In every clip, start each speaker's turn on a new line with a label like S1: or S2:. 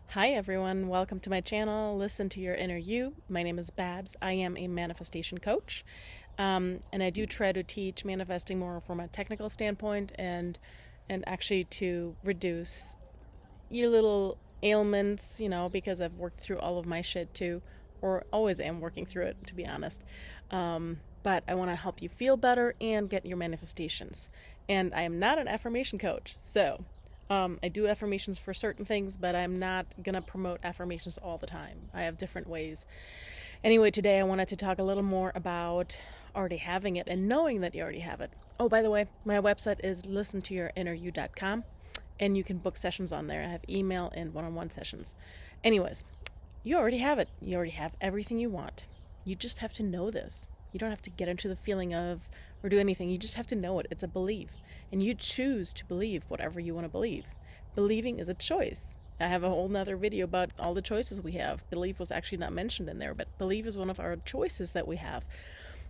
S1: Hi everyone, welcome to my channel, Listen to Your Inner You. My name is Babs. I am a manifestation coach. And I do try to teach manifesting more from a technical standpoint and actually to reduce your little ailments, because I've worked through all of my shit too, or always am working through it, to be honest. But I want to help you feel better and get your manifestations. And I am not an affirmation coach, so I do affirmations for certain things, but I'm not going to promote affirmations all the time. I have different ways. Anyway, today I wanted to talk a little more about already having it and knowing that you already have it. Oh, by the way, my website is listentoyourinneryou.com, and you can book sessions on there. I have email and one-on-one sessions. Anyways, you already have it. You already have everything you want. You just have to know this. You don't have to get into the feeling of or do anything. You just have to know it. It's a belief. And you choose to believe whatever you want to believe. Believing is a choice. I have a whole nother video about all the choices we have. Belief was actually not mentioned in there, but belief is one of our choices that we have.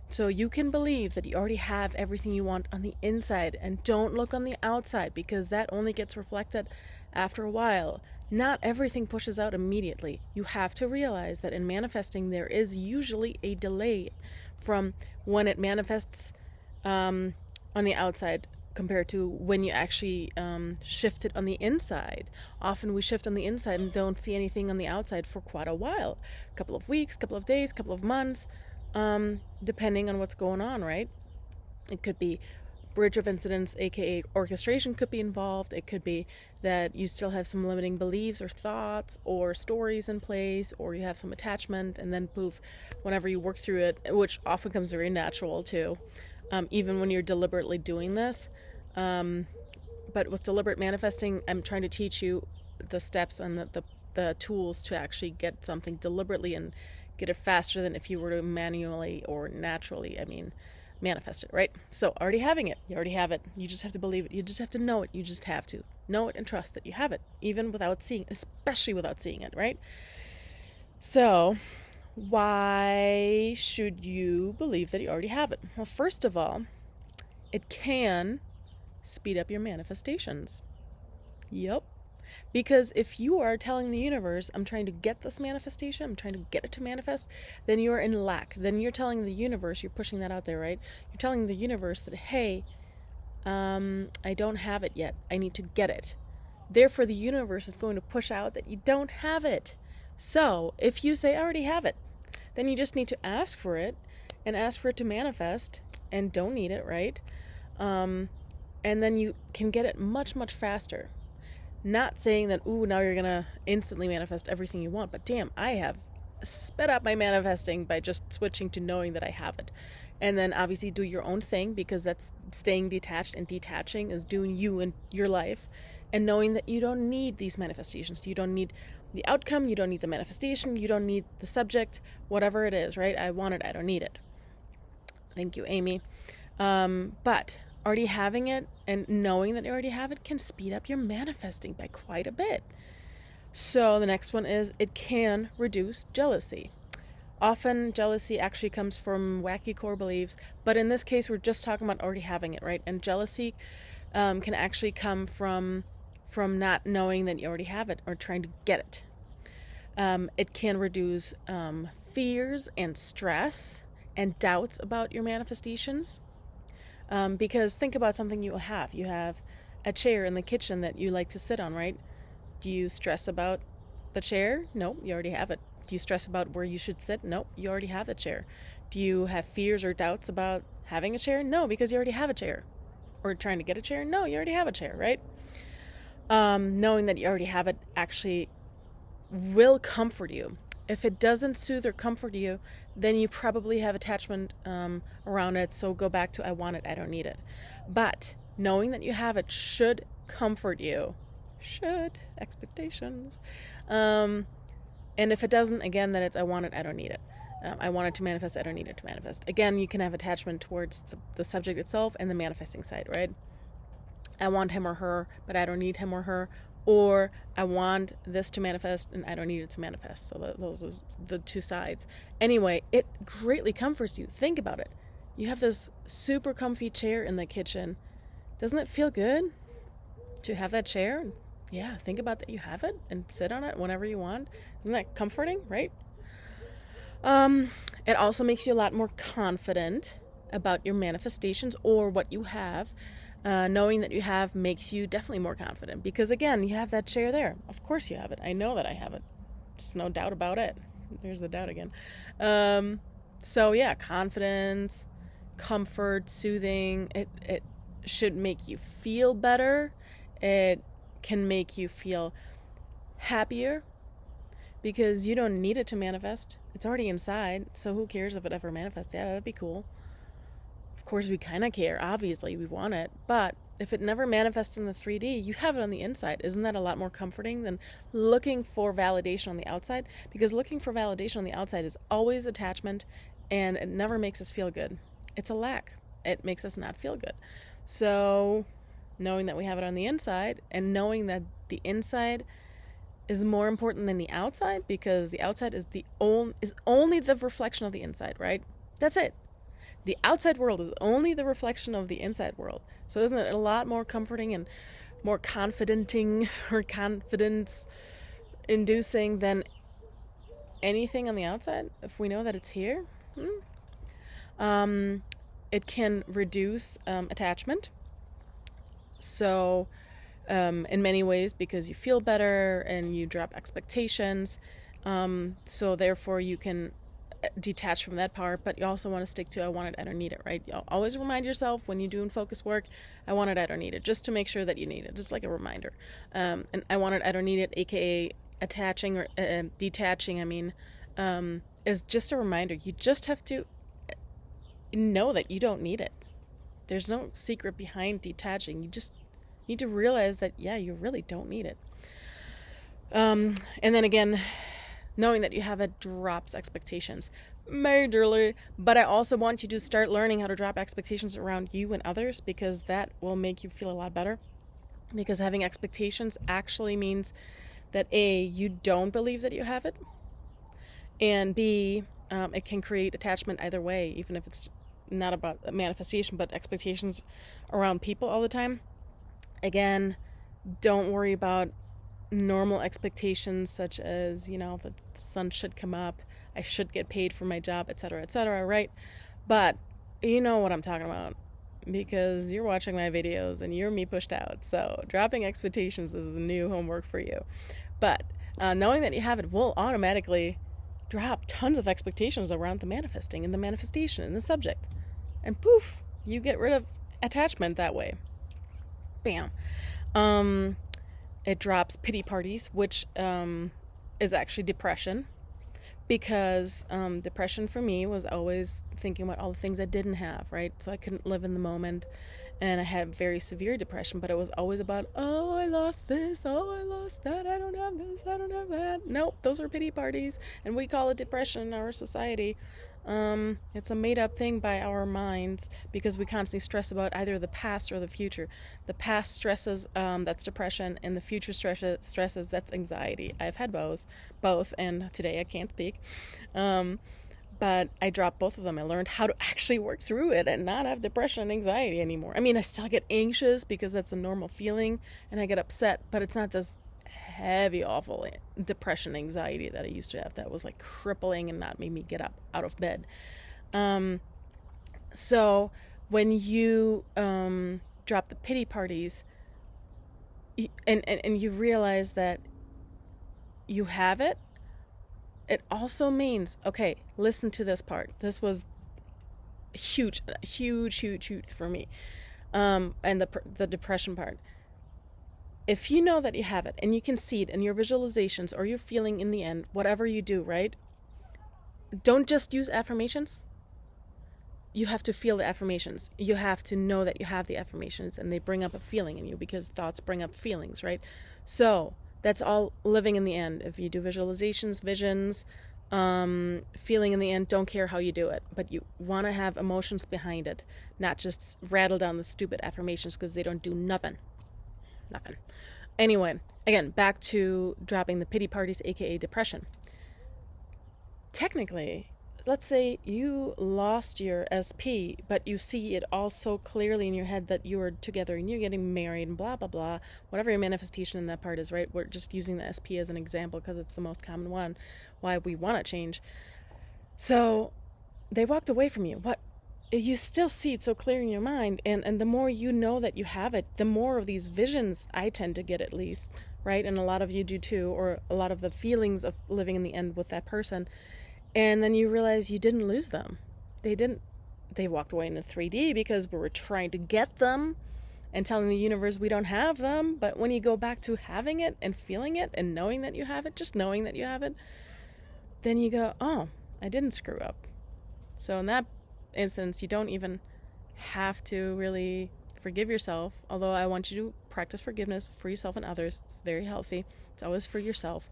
S1: So you can believe that you already have everything you want on the inside, and don't look on the outside, because that only gets reflected after a while. Not everything pushes out immediately. You have to realize that in manifesting there is usually a delay from when it manifests on the outside compared to when you actually shift it on the inside. Often we shift on the inside and don't see anything on the outside for quite a while. A couple of weeks, couple of days, couple of months, depending on what's going on, right? It could be bridge of incidents, aka orchestration, could be involved. It could be that you still have some limiting beliefs or thoughts or stories in place, or you have some attachment, and then poof, whenever you work through it, which often comes very natural too, even when you're deliberately doing this. But with deliberate manifesting, I'm trying to teach you the steps and the tools to actually get something deliberately and get it faster than if you were to manually or naturally, manifest it, right? So already having it, you already have it. You just have to believe it. You just have to know it. You just have to know it and trust that you have it, even without seeing it, especially without seeing it, right? So why should you believe that you already have it? Well, first of all, it can speed up your manifestations. Yep. Because if you are telling the universe, I'm trying to get this manifestation, I'm trying to get it to manifest, then you're in lack. Then you're telling the universe, you're pushing that out there, right? You're telling the universe that, hey, I don't have it yet. I need to get it. Therefore, the universe is going to push out that you don't have it. So if you say, I already have it, then you just need to ask for it and ask for it to manifest and don't need it, right? And then you can get it much, much faster. Not saying that, now you're going to instantly manifest everything you want, but damn, I have sped up my manifesting by just switching to knowing that I have it. And then obviously do your own thing, because that's staying detached, and detaching is doing you and your life, and knowing that you don't need these manifestations. You don't need the outcome, you don't need the manifestation, you don't need the subject, whatever it is, right? I want it, I don't need it. Thank you, Amy. But already having it and knowing that you already have it can speed up your manifesting by quite a bit. So the next one is, it can reduce jealousy. Often jealousy actually comes from wacky core beliefs, but in this case we're just talking about already having it, right? And jealousy can actually come from not knowing that you already have it or trying to get it. It can reduce fears and stress and doubts about your manifestations. Because think about something you have. You have a chair in the kitchen that you like to sit on, right? Do you stress about the chair? No, you already have it. Do you stress about where you should sit? No, you already have the chair. Do you have fears or doubts about having a chair? No, because you already have a chair. Or trying to get a chair? No, you already have a chair, right? Knowing that you already have it actually will comfort you. If it doesn't soothe or comfort you, then you probably have attachment around it. So go back to, I want it, I don't need it. But knowing that you have it should comfort you. Should. Expectations. And if it doesn't, again, then it's, I want it, I don't need it. I want it to manifest, I don't need it to manifest. Again, you can have attachment towards the subject itself and the manifesting side, right? I want him or her, but I don't need him or her. Or I want this to manifest and I don't need it to manifest. So those are the two sides. Anyway, it greatly comforts you. Think about it. You have this super comfy chair in the kitchen. Doesn't it feel good to have that chair? yeah, think about that you have it and sit on it whenever you want. Isn't that comforting, right? It also makes you a lot more confident about your manifestations or what you have. Knowing that you have makes you definitely more confident because, again, you have that chair there. Of course you have it. I know that I have it. Just no doubt about it. There's the doubt again. So yeah, confidence, comfort, soothing. It should make you feel better. It can make you feel happier because you don't need it to manifest. It's already inside, so who cares if it ever manifests? Yeah, that'd be cool. Of course, we kind of care. Obviously, we want it. But if it never manifests in the 3D, you have it on the inside. Isn't that a lot more comforting than looking for validation on the outside? Because looking for validation on the outside is always attachment, and it never makes us feel good. It's a lack. It makes us not feel good. So knowing that we have it on the inside and knowing that the inside is more important than the outside, because the outside is only the reflection of the inside, right? That's it. The outside world is only the reflection of the inside world. So isn't it a lot more comforting and more confidenting or confidence inducing than anything on the outside if we know that it's here? It can reduce attachment. So in many ways, because you feel better and you drop expectations. So therefore you can detach from that part, but you also want to stick to I want it, I don't need it, right? You'll always remind yourself when you're doing focus work, I want it, I don't need it, just to make sure that you need it, just like a reminder. And I want it, I don't need it, aka attaching or detaching, is just a reminder. You just have to know that you don't need it. There's no secret behind detaching. You just need to realize that, yeah, you really don't need it. And then again, knowing that you have it drops expectations majorly. But I also want you to start learning how to drop expectations around you and others, because that will make you feel a lot better. Because having expectations actually means that A, you don't believe that you have it, and B, it can create attachment either way, even if it's not about manifestation, but expectations around people all the time. Again, don't worry about normal expectations such as, the sun should come up, I should get paid for my job, etc., right? But you know what I'm talking about, because you're watching my videos and you're me pushed out. So dropping expectations is the new homework for you. But knowing that you have it will automatically drop tons of expectations around the manifesting and the manifestation and the subject. And poof, you get rid of attachment that way. Bam. It drops pity parties, which is actually depression, because depression for me was always thinking about all the things I didn't have, right? So I couldn't live in the moment, and I had very severe depression, but it was always about, oh, I lost this, oh, I lost that, I don't have this, I don't have that. Nope, those are pity parties, and we call it depression in our society. It's a made-up thing by our minds, because we constantly stress about either the past or the future. The past stresses, that's depression, and the future stresses, that's anxiety. I've had both, and today I can't speak. But I dropped both of them. I learned how to actually work through it and not have depression and anxiety anymore. I still get anxious because that's a normal feeling, and I get upset, but it's not this heavy, awful depression, anxiety that I used to have that was like crippling and not made me get up out of bed. So when you drop the pity parties and you realize that you have it, it also means, okay, listen to this part. This was huge for me. And the depression part. If you know that you have it and you can see it in your visualizations or your feeling in the end, whatever you do, right? Don't just use affirmations. You have to feel the affirmations. You have to know that you have the affirmations, and they bring up a feeling in you, because thoughts bring up feelings, right? So that's all living in the end. If you do visualizations, visions, feeling in the end, don't care how you do it, but you want to have emotions behind it, not just rattle down the stupid affirmations, because they don't do nothing. Anyway, again, back to dropping the pity parties, aka depression. Technically, let's say you lost your SP, but you see it all so clearly in your head that you are together and you're getting married and blah, blah, blah, whatever your manifestation in that part is, right? We're just using the SP as an example because it's the most common one, why we want to change. So they walked away from you. What? You still see it so clear in your mind, and the more you know that you have it, the more of these visions I tend to get, at least, right? And a lot of you do too, or a lot of the feelings of living in the end with that person. And then you realize you didn't lose them. They walked away in the 3D because we were trying to get them and telling the universe we don't have them. But when you go back to having it and feeling it and knowing that you have it, just knowing that you have it, then you go, oh, I didn't screw up. So in that instance, you don't even have to really forgive yourself, although I want you to practice forgiveness for yourself and others. It's very healthy. It's always for yourself.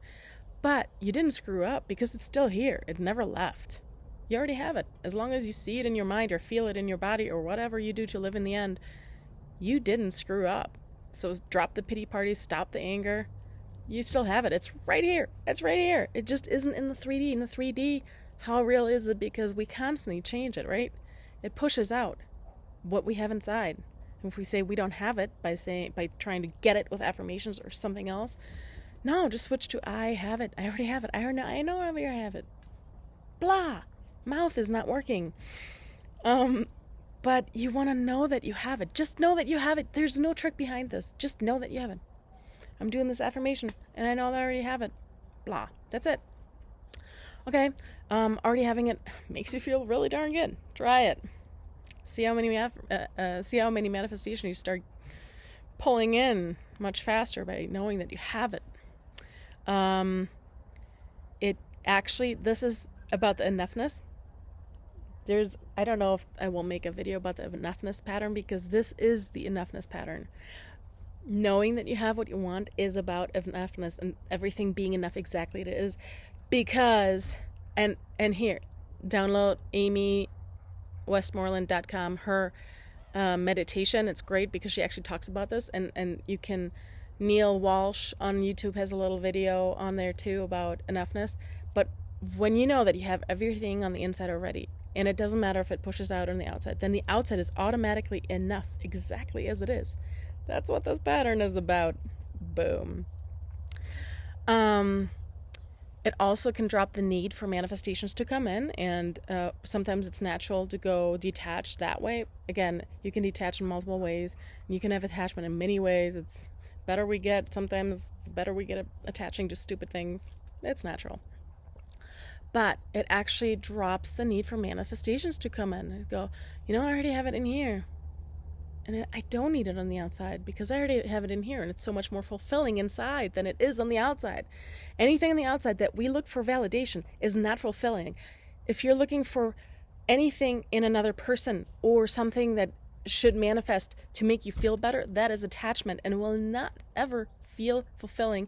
S1: But you didn't screw up because it's still here. It never left. You already have it. As long as you see it in your mind or feel it in your body or whatever you do to live in the end, you didn't screw up. So drop the pity parties, stop the anger. You still have it. It's right here. It's right here. It just isn't in the 3D. In the 3D, how real is it? Because we constantly change it, right? It pushes out what we have inside. And if we say we don't have it by trying to get it with affirmations or something else, no, just switch to I have it. I already have it. I know I already have it. Blah. Mouth is not working. But you want to know that you have it. Just know that you have it. There's no trick behind this. Just know that you have it. I'm doing this affirmation and I know that I already have it. Blah. That's it. Okay. Already having it makes you feel really darn good. Try it. See how many manifestations you start pulling in much faster by knowing that you have it. This is about the enoughness. I don't know if I will make a video about the enoughness pattern, because this is the enoughness pattern. Knowing that you have what you want is about enoughness and everything being enough exactly it is. Because, and here, download amywestmoreland.com, her meditation. It's great because she actually talks about this, and you can, Neil Walsh on YouTube has a little video on there too about enoughness. But when you know that you have everything on the inside already, and it doesn't matter if it pushes out on the outside, then the outside is automatically enough exactly as it is. That's what this pattern is about. Boom. It also can drop the need for manifestations to come in, and sometimes it's natural to go detached that way. Again, you can detach in multiple ways. You can have attachment in many ways. It's better we get, sometimes the better we get attaching to stupid things. It's natural. But it actually drops the need for manifestations to come in and go, I already have it in here. And I don't need it on the outside because I already have it in here, and it's so much more fulfilling inside than it is on the outside. Anything on the outside that we look for validation is not fulfilling. If you're looking for anything in another person or something that should manifest to make you feel better, that is attachment and will not ever feel fulfilling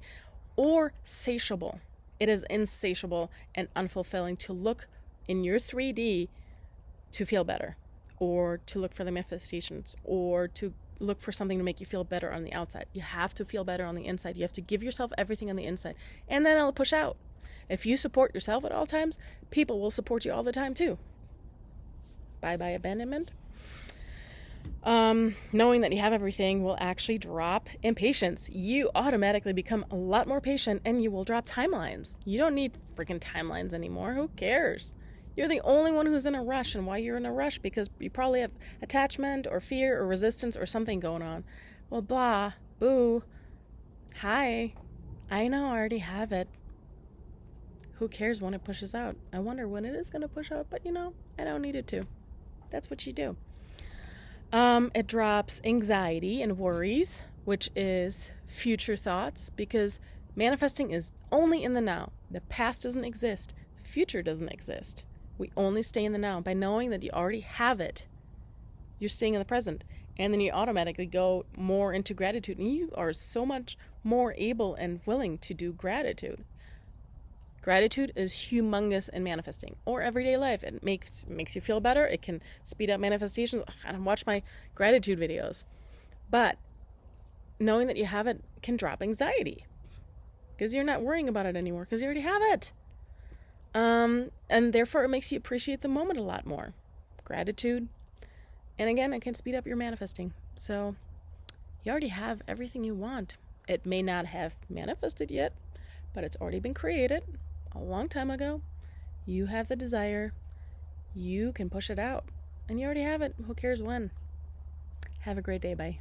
S1: or satiable. It is insatiable and unfulfilling to look in your 3D to feel better, or to look for the manifestations, or to look for something to make you feel better on the outside. You have to feel better on the inside. You have to give yourself everything on the inside, and then it'll push out. If you support yourself at all times, people will support you all the time too. Bye-bye abandonment. Knowing that you have everything will actually drop impatience. You automatically become a lot more patient, and you will drop timelines. You don't need freaking timelines anymore. Who cares? You're the only one who's in a rush. And why you're in a rush? Because you probably have attachment or fear or resistance or something going on. Well, blah, boo, hi, I know I already have it. Who cares when it pushes out? I wonder when it is going to push out, but I don't need it to. That's what you do. It drops anxiety and worries, which is future thoughts, because manifesting is only in the now. The past doesn't exist. The future doesn't exist. We only stay in the now. By knowing that you already have it, you're staying in the present. And then you automatically go more into gratitude. And you are so much more able and willing to do gratitude. Gratitude is humongous in manifesting or everyday life. It makes you feel better. It can speed up manifestations. I don't watch my gratitude videos. But knowing that you have it can drop anxiety, because you're not worrying about it anymore because you already have it. And therefore it makes you appreciate the moment a lot more. Gratitude. And again, it can speed up your manifesting. So you already have everything you want. It may not have manifested yet, but it's already been created a long time ago. You have the desire. You can push it out. And you already have it. Who cares when? Have a great day. Bye.